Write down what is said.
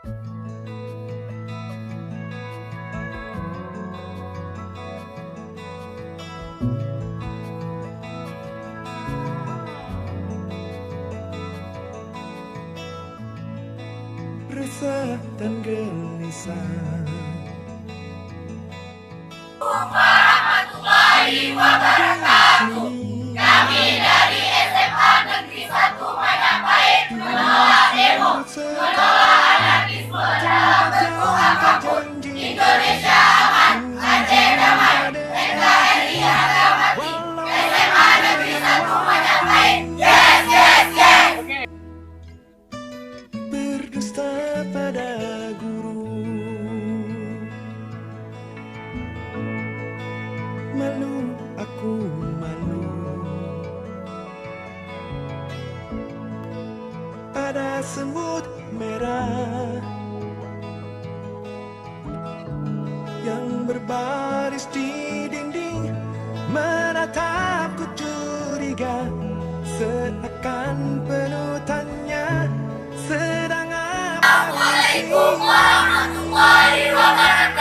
Resah dan gelisah. Warahmatullahi wabarakatuh. Kami dari SMA Negeri 1 Majapahit menolak demo, menolak anarkisme dalam bentuk apapun. Indonesia aman, Aceh damai, NKRI harga mati. SMA Negeri 1 Majapahit, yes, yes, yes. Berdusta pada guru, malu aku malu. Ada semut merah yang berbaris di dinding, menatapku curiga, seakan penuh tanya, sedang apa? Assalamualaikum warahmatullahi wabarakatuh.